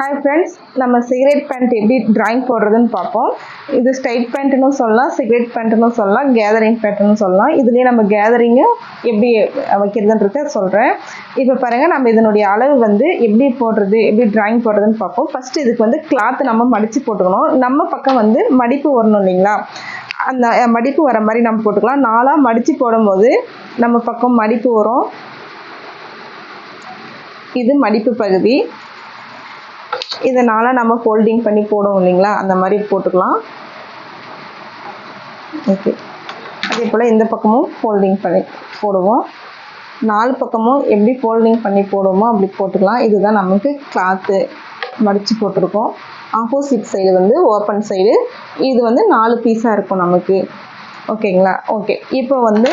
Hi friends, நம்ம cigarette pant எப்படி drawing போடுறதுன்னு பார்ப்போம். இது ஸ்ட்ரைட் பேண்ட்டுன்னு சொல்லலாம், சிகரெட் பேண்ட்டுன்னு சொல்லலாம், கேதரிங் பேண்ட்டுன்னு சொல்லலாம். இதுலேயே நம்ம கேதரிங்கும் எப்படி வைக்கிறதுன்றத சொல்கிறேன். இப்போ பாருங்கள், நம்ம இதனுடைய அளவு வந்து எப்படி போடுறது, எப்படி ட்ராயிங் போடுறதுன்னு பார்ப்போம். ஃபஸ்ட்டு இதுக்கு வந்து கிளாத்து நம்ம மடித்து போட்டுக்கணும். நம்ம பக்கம் வந்து மடிப்பு வரணும் இல்லைங்களா, அந்த மடிப்பு வர மாதிரி நம்ம போட்டுக்கலாம். நாலாக மடித்து போடும்போது நம்ம பக்கம் மடிப்பு வரும். இது மடிப்பு பகுதி. இதனால நம்ம ஃபோல்டிங் பண்ணி போடுவோம் இல்லைங்களா, அந்த மாதிரி போட்டுக்கலாம். ஓகே, அதே போல் இந்த பக்கமும் ஃபோல்டிங் பண்ணி போடுவோம். நாலு பக்கமும் எப்படி ஃபோல்டிங் பண்ணி போடுவோமோ அப்படி போட்டுக்கலாம். இதுதான் நமக்கு கிளாத்து மடித்து போட்டிருக்கோம். ஆப்போசிட் சைடு வந்து ஓப்பன் சைடு. இது வந்து 4 பீஸாக இருக்கும் நமக்கு. ஓகேங்களா? ஓகே, இப்போ வந்து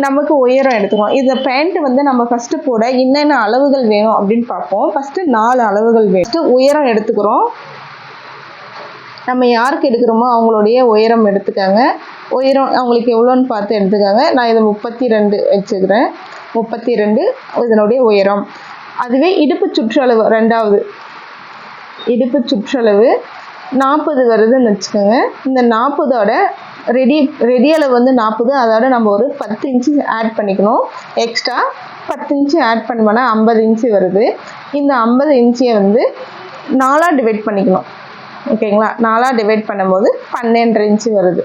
நமக்கு உயரம் எடுத்துக்கணும். இந்த பேண்ட்டு வந்து நம்ம ஃபஸ்ட்டு போட என்னென்ன அளவுகள் வேணும் அப்படின்னு பார்ப்போம். ஃபஸ்ட்டு 4 அளவுகள் வேணும். ஃபஸ்ட்டு உயரம் எடுத்துக்கிறோம். நம்ம யாருக்கு எடுக்கிறோமோ அவங்களுடைய உயரம் எடுத்துக்காங்க. உயரம் அவங்களுக்கு எவ்வளோன்னு பார்த்து எடுத்துக்காங்க. நான் இதை 32 வச்சுக்கிறேன். 32 இதனுடைய உயரம். அதுவே இடுப்பு சுற்றளவு, ரெண்டாவது இடுப்பு சுற்றளவு 40 வருதுன்னு வச்சுக்கோங்க. இந்த 40ஓட ரெடி அளவு வந்து 40. அதோட நம்ம ஒரு 10 இன்ச்சு ஆட் பண்ணிக்கணும். எக்ஸ்ட்ரா 10 இன்ச்சு ஆட் பண்ணோம்னா 50 இன்ச்சு வருது. இந்த 50 இன்ச்சியை வந்து 4ஆக டிவைட் பண்ணிக்கணும். ஓகேங்களா? 4ஆக டிவைட் பண்ணும்போது 12 இன்ச்சு வருது.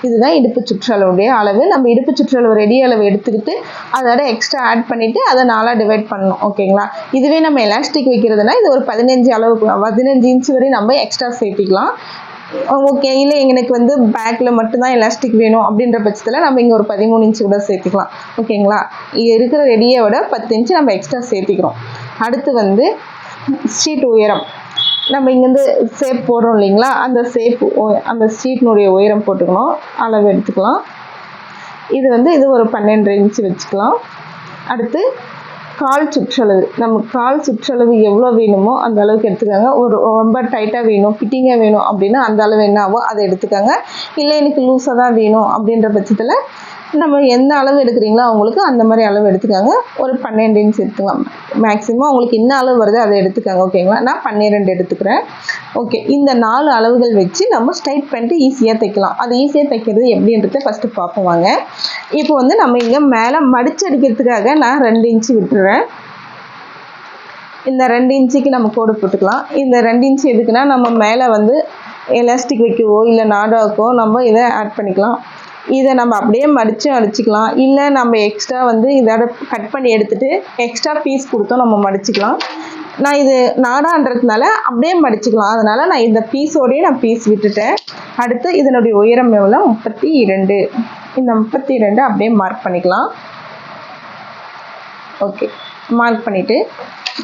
இதுதான் இடுப்பு சுற்றளவுடைய அளவு. நம்ம இடுப்பு சுற்றளவு ரெடி அளவு எடுத்துக்கிட்டு அதோட எக்ஸ்ட்ரா ஆட் பண்ணிவிட்டு அதை 4ஆக டிவைட் பண்ணணும். ஓகேங்களா? இதுவே நம்ம எலாஸ்டிக் வைக்கிறதுனா இது ஒரு 15 அளவுக்கு 15 இன்ச்சு வரையும் நம்ம எக்ஸ்ட்ரா சேர்த்திக்கலாம். ஓகே, இல்லை எனக்கு வந்து பேக்கில் மட்டும்தான் எலாஸ்டிக் வேணும் அப்படின்ற பட்சத்தில் நம்ம இங்கே ஒரு 13 இன்ச்சு கூட சேர்த்துக்கலாம். ஓகேங்களா? இங்கே இருக்கிற ரெடியை விட 10 இன்ச்சு நம்ம எக்ஸ்ட்ரா சேர்த்திக்கிறோம். அடுத்து வந்து ஷீட் உயரம். நம்ம இங்கேருந்து ஷேப் போடுறோம் இல்லைங்களா, அந்த ஷீட்னுடைய உயரம் போட்டுக்கணும். அளவு எடுத்துக்கலாம். இது ஒரு 12 இன்ச்சு வச்சுக்கலாம். அடுத்து கால் சுற்றளவு. நம்ம கால் சுற்றளவு எவ்வளோ வேணுமோ அந்த அளவுக்கு எடுத்துக்காங்க. ரொம்ப டைட்டாக வேணும், ஃபிட்டிங்காக வேணும் அப்படின்னா அந்த அளவு என்ன ஆகும் அதை எடுத்துக்காங்க. இல்லை எனக்கு லூஸாக தான் வேணும் அப்படின்ற பட்சத்தில் நம்ம எந்த அளவு எடுக்கிறீங்களோ அவங்களுக்கு அந்த மாதிரி அளவு எடுத்துக்காங்க. ஒரு 12 இன்ச் எடுத்துக்கலாம். மேக்ஸிமம் அவங்களுக்கு என்ன அளவு வருது அதை எடுத்துக்காங்க. ஓகேங்களா? நான் 12 எடுத்துக்கிறேன். ஓகே, இந்த 4 அளவுகள் வச்சு நம்ம ஸ்ட்ரைட் பேண்ட்டு ஈஸியாக தைக்கலாம். அது ஈஸியாக தைக்கிறது எப்படின்றத ஃபஸ்ட்டு பார்ப்போம் வாங்க. இப்போ வந்து நம்ம இங்கே மேலே மடிச்சு அடிக்கிறதுக்காக நான் 2 இன்ச்சு விட்டுறேன். இந்த 2 இன்ச்சுக்கு நம்ம கோடு போட்டுக்கலாம். இந்த 2 இன்ச்சு எதுக்குன்னா நம்ம மேலே வந்து எலாஸ்டிக் வைக்கவோ இல்லை நாடாக்கோ நம்ம இதை ஆட் பண்ணிக்கலாம். இதை நம்ம அப்படியே மடித்து அடிச்சுக்கலாம். இல்லை நம்ம எக்ஸ்ட்ரா வந்து இதோட கட் பண்ணி எடுத்துகிட்டு எக்ஸ்ட்ரா பீஸ் கொடுத்தோம் நம்ம மடிச்சுக்கலாம். நான் இது நாடான்றதுனால அப்படியே மடிச்சுக்கலாம். அதனால் நான் இந்த பீஸோடையே நான் பீஸ் விட்டுட்டேன். அடுத்து இதனுடைய உயரம் எவ்வளோ? 32. இந்த 32 அப்படியே மார்க் பண்ணிக்கலாம். ஓகே, மார்க் பண்ணிவிட்டு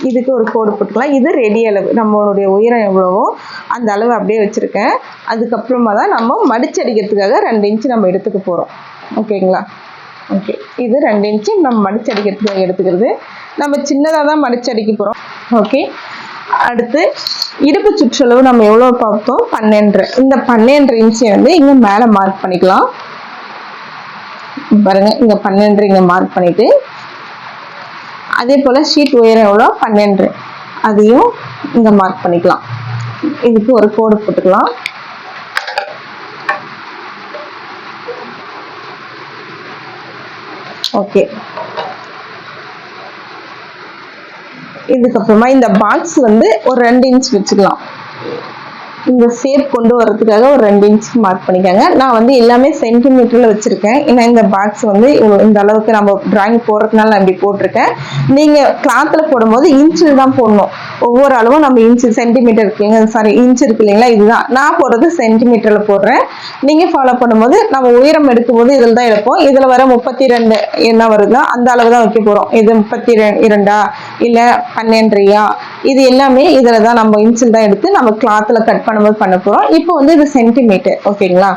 இதுக்கு ஒரு கோடு போட்டுக்கலாம். இது ரெடி அளவு. நம்மளுடைய உயரம் எவ்வளவோ அந்த அளவு அப்படியே வச்சுருக்கேன். அதுக்கப்புறமா தான் நம்ம மடிச்சடிக்கிறதுக்காக 2 இன்ச்சு நம்ம எடுத்துக்க போகிறோம். ஓகேங்களா? ஓகே, இது 2 இன்ச்சு நம்ம மடிச்சடிக்கிறதுக்காக எடுத்துக்கிறது. நம்ம சின்னதாக தான் மடிச்சடிக்க போகிறோம். ஓகே, அடுத்து இடுப்பு சுற்றளவு நம்ம எவ்வளோ பார்த்தோம்? 12. இந்த 12 இன்ச்சை வந்து இங்கே மேலே மார்க் பண்ணிக்கலாம். பாருங்கள், இங்கே 12 இங்கே மார்க் பண்ணிவிட்டு அதே போல் ஷீட் உயரம் எவ்வளோ? 12. அதையும் இங்கே மார்க் பண்ணிக்கலாம். இதுக்கு ஒரு கோடு போட்டுக்கலாம். ஓகே, இதுக்கப்புறமா இந்த பாக்ஸ் வந்து ஒரு 2 இன்ச் வச்சுக்கலாம். இந்த ஷேப் கொண்டு வரதுக்காக ஒரு 2 இன்ச்சுக்கு மார்க் பண்ணிக்காங்க. நான் வந்து எல்லாமே சென்டிமீட்டரில் வச்சுருக்கேன். ஏன்னா இந்த பாக்ஸ் வந்து இந்த அளவுக்கு நம்ம ட்ராயிங் போடுறதுனால நான் இப்படி போட்டிருக்கேன். நீங்கள் கிளாத்தில் போடும்போது இன்ச்சில் தான் போடணும். ஒவ்வொரு அளவும் நம்ம சென்டிமீட்டர் இருக்குங்க, இன்ச் இருக்கு இல்லைங்களா, இதுதான் நான் போடுறது சென்டிமீட்டரில் போடுறேன். நீங்கள் ஃபாலோ பண்ணும்போது நம்ம உயரம் எடுக்கும்போது இதில் தான் எடுப்போம். இதில் வர 32 என்ன வருதோ அந்த அளவு தான் வைக்க போகிறோம். இது 32 இல்லை 12 இது எல்லாமே இதில் தான் நம்ம இன்ச்சில் தான் எடுத்து நம்ம கிளாத்தில் கட் பண்ணும்போது பண்ண போகிறோம். இப்போ வந்து இது சென்டிமீட்டர். ஓகேங்களா?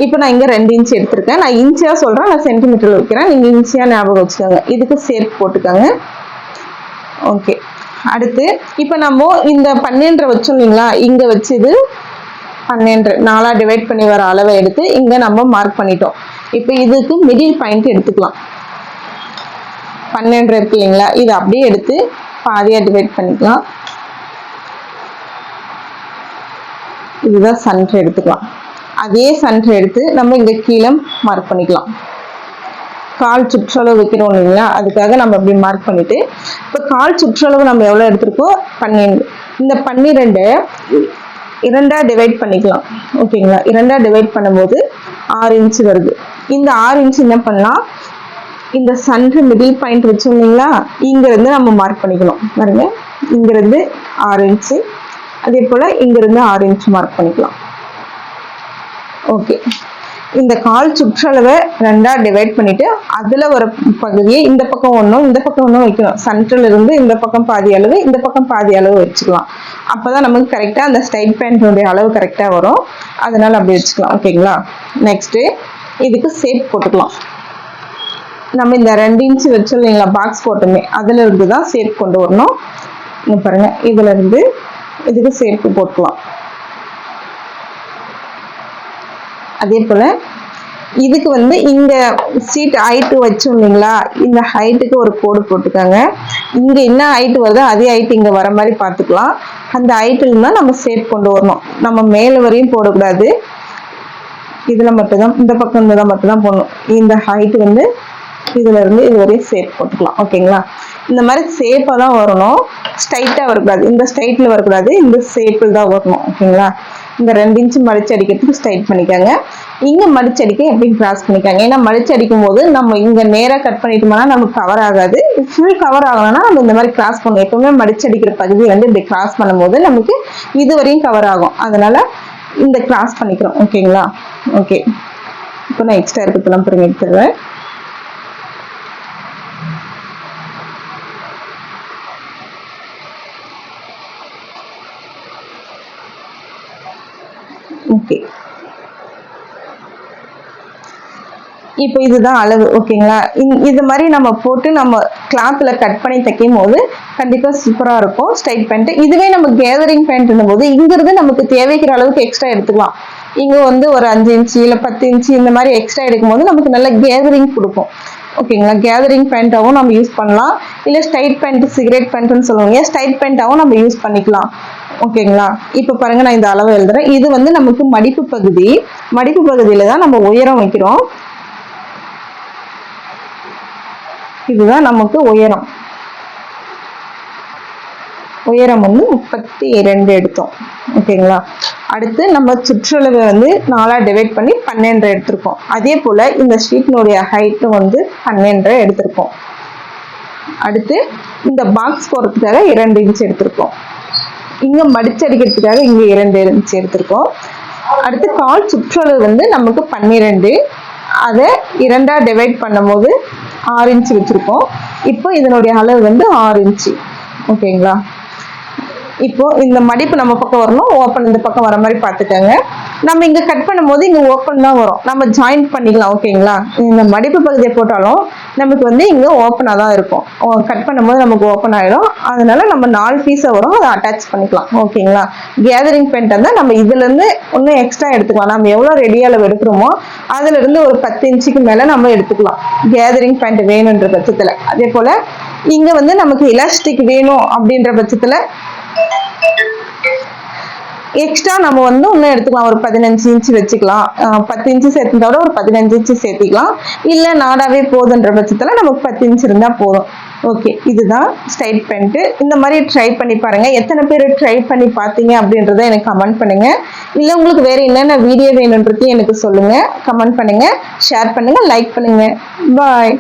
இப்போ நான் இங்கே 2 இன்ச் எடுத்திருக்கேன். நான் இன்ச்சியாக சொல்கிறேன், நான் சென்டிமீட்டரில் வைக்கிறேன். நீங்கள் இன்ச்சியாக ஞாபகம் வச்சுக்கோங்க. இதுக்கு ஷேப் போட்டுக்கோங்க. ஓகே, அடுத்து இப்போ நம்ம இந்த 12 வச்சோம் இல்லைங்களா, இங்கே வச்சு இது 12 4ஆக டிவைட் பண்ணி வர அளவை எடுத்து இங்கே நம்ம மார்க் பண்ணிட்டோம். இப்போ இதுக்கு மிடில் பாயிண்ட் எடுத்துக்கலாம். 12 இருக்கு இல்லைங்களா, இது அப்படியே எடுத்து பாதியாக டிவைட் பண்ணிக்கலாம். இதுதான் சென்டர் எடுத்துக்கலாம். அதே சென்டர் எடுத்து நம்ம இங்க கீழே மார்க் பண்ணிக்கலாம். கால் சுற்றளவு வைக்கிறோம் இல்லைங்களா, அதுக்காக நம்ம இப்படி மார்க் பண்ணிட்டு இப்போ கால் சுற்றளவு நம்ம எவ்வளோ எடுத்திருக்கோம் 12. இந்த 12 2ஆ டிவைட் பண்ணிக்கலாம். ஓகேங்களா, 2ஆ டிவைட் பண்ணும்போது 6 இன்ச்சு வருது. இந்த 6 இன்ச்சு என்ன பண்ணலாம், இந்த சென்டர் மிடில் பாயிண்ட் வச்சோம் இல்லைங்களா, இங்கிருந்து நம்ம மார்க் பண்ணிக்கணும். பாருங்க, இங்கிருந்து 6 இன்ச்சு, அதே போல இங்கிருந்து 6 இன்ச்சு மார்க் பண்ணிக்கலாம். ஓகே, இந்த கால் சுற்றளவை 2ஆ டிவைட் பண்ணிட்டு அதுல ஒரு பகுதியை இந்த பக்கம் ஒன்றும் இந்த பக்கம் ஒன்றும் வைக்கணும். சென்டர்ல இருந்து இந்த பக்கம் பாதி அளவு, இந்த பக்கம் பாதி அளவு வச்சுக்கலாம். அப்பதான் நமக்கு கரெக்டா அந்த ஸ்டைட் பேண்ட்னுடைய அளவு கரெக்டா வரும். அதனால அப்படி வச்சுக்கலாம். ஓகேங்களா, நெக்ஸ்ட் இதுக்கு ஷேப் போட்டுக்கலாம். நம்ம இந்த 2 இன்ச்சு வச்சோம் இல்லைங்களா, பாக்ஸ் போட்டோமே, அதுல இருந்து தான் ஷேப் கொண்டு வரணும். இங்க பாருங்க, இதுல இருந்து இதுக்கு ஷேப் போட்டுக்கலாம். அதே போல இதுக்கு இங்க சீட் ஹைட் வச்சோம் இல்லைங்களா, இந்த ஹைட்டுக்கு ஒரு கோடு போட்டுக்காங்க. இங்க என்ன ஹைட் வருதோ அதே ஹைட் இங்க வர மாதிரி பார்த்துக்கலாம். அந்த ஹைட்ல தான் நம்ம ஷேப் கொண்டு வரணும். நம்ம மேல வரையும் போடக்கூடாது. இதுல மட்டும்தான், இந்த பக்கம் இருந்ததான் மட்டும்தான் போடணும். இந்த ஹைட் இதுல இருந்து இது வரையும் ஷேப் போட்டுக்கலாம். ஓகேங்களா, இந்த மாதிரி ஷேப்பா தான் வரணும், ஸ்ட்ரைட்டா வரக்கூடாது. இந்த ஸ்ட்ரைட்ல வரக்கூடாது, இந்த ஷேப்பில் தான் வரணும். ஓகேங்களா, இந்த 2 இன்ச்சு மடிச்சு அடிக்கிறதுக்கு ஸ்ட்ரைட் பண்ணிக்காங்க. இங்க மடிச்சு அடிக்க எப்படி கிராஸ் பண்ணிக்காங்க. ஏன்னா மடிச்சு அடிக்கும் போது நம்ம இங்க நேரா கட் பண்ணிட்டோம்னா நமக்கு கவர் ஆகாது. ஃபுல் கவர் ஆகணும்னா நம்ம இந்த மாதிரி கிராஸ் பண்ணணும். எப்பவுமே மடிச்சு அடிக்கிற பகுதி இப்படி கிராஸ் பண்ணும்போது நமக்கு இது வரையும் கவர் ஆகும். அதனால இந்த கிராஸ் பண்ணிக்கிறோம். ஓகேங்களா, ஓகே, இப்போ நான் எக்ஸ்ட்ரா இருக்கிறதெல்லாம் பிறகு எடுத்துடுறேன். ஓகே, இப்போ இதுதான் அளவு. ஓகேங்களா, இது மாதிரி நம்ம போட்டு நம்ம கிளாத்ல கட் பண்ணி தைக்கும் போது கண்டிப்பா சூப்பரா இருக்கும் ஸ்ட்ரைட் பேண்ட். இதுவே நம்ம கேதரிங் பேண்ட் போது இங்கிருந்து நமக்கு தேவைக்கிற அளவுக்கு எக்ஸ்ட்ரா எடுத்துக்கலாம். இங்க ஒரு 5 இன்ச்சு இல்ல 10 இன்ச்சு இந்த மாதிரி எக்ஸ்ட்ரா எடுக்கும் போது நமக்கு நல்ல கேதரிங் கொடுக்கும். ஓகேங்களா, கேதரிங் பேண்டாவும் நம்ம யூஸ் பண்ணலாம். இல்ல ஸ்ட்ரைட் பேண்ட், சிகரெட் பேண்ட்னு சொல்லுவாங்க, ஸ்ட்ரைட் பேண்டாவும் நம்ம யூஸ் பண்ணிக்கலாம். ஓகேங்களா, இப்ப பாருங்க, நான் இந்த அளவு எழுதுறேன். இது நமக்கு மடிப்பு பகுதி. மடிப்பு பகுதியில தான் நம்ம உயரம் வைக்கிறோம். இதுதான் நமக்கு உயரம். உயரம் 32 எடுத்தோம். ஓகேங்களா, அடுத்து நம்ம சுற்றளவை 4ஆ டிவைட் பண்ணி 12 எடுத்திருக்கோம். அதே போல இந்த ஷீட்னுடைய ஹைட் 12 எடுத்திருக்கோம். அடுத்து இந்த பாக்ஸ் போறதுக்காக 2 இன்ச் எடுத்திருக்கோம். இங்க மடிச்சடிக்கிறதுக்காக இங்க 2 இன்ச் எடுத்திருக்கோம். அடுத்து கால் சுற்றளவு நமக்கு 12, அதை 2ஆ டிவைட் பண்ணும்போது 6 இன்ச் வச்சிருக்கோம். இப்போ இதனுடைய அளவு 6 இன்ச்சு. ஓகேங்களா, இப்போ இந்த மடிப்பு நம்ம பக்கம் வரணும், ஓப்பன் இந்த பக்கம் வர மாதிரி பார்த்துக்கோங்க. நம்ம இங்க கட் பண்ணும்போது இங்க ஓப்பன் தான் வரும், நம்ம ஜாயின் பண்ணிக்கலாம். ஓகேங்களா, இந்த மடிப்பு பகுதியை போட்டாலும் நமக்கு இங்க ஓப்பனா தான் இருக்கும். கட் பண்ணும்போது நமக்கு ஓப்பன் ஆயிடும். அதனால நம்ம 4 பீஸா வரும், அதை அட்டாச் பண்ணிக்கலாம். ஓகேங்களா, கேதரிங் பேண்ட் இருந்தால் நம்ம இதுல இருந்து ஒன்னும் எக்ஸ்ட்ரா எடுத்துக்கலாம். நம்ம எவ்வளவு ரெடி அளவு எடுக்கிறோமோ அதுல இருந்து ஒரு 10 இன்ச்சுக்கு மேல நம்ம எடுத்துக்கலாம் கேதரிங் பேண்ட் வேணும்ன்ற பட்சத்துல. அதே போல இங்க நமக்கு எலாஸ்டிக் வேணும் அப்படின்ற பட்சத்துல எக்ஸ்ட்ரா நம்ம இன்னும் எடுத்துக்கலாம். ஒரு 15 இன்ச்சு வச்சுக்கலாம். 10 இன்ச்சு சேர்த்தத விட ஒரு 15 இன்ச்சு சேர்த்திக்கலாம். இல்ல நாடாவே போதுன்ற பட்சத்துல நமக்கு 10 இன்ச்சு இருந்தா போதும். ஓகே, இதுதான் ஸ்ட்ரைட் பேண்ட். இந்த மாதிரி ட்ரை பண்ணி பாருங்க. எத்தனை பேர் ட்ரை பண்ணி பார்த்தீங்க அப்படின்றத எனக்கு கமெண்ட் பண்ணுங்க. இல்ல உங்களுக்கு வேற என்னென்ன வீடியோ வேணும்ன்றது எனக்கு சொல்லுங்க. கமெண்ட் பண்ணுங்க, ஷேர் பண்ணுங்க, லைக் பண்ணுங்க. பாய்.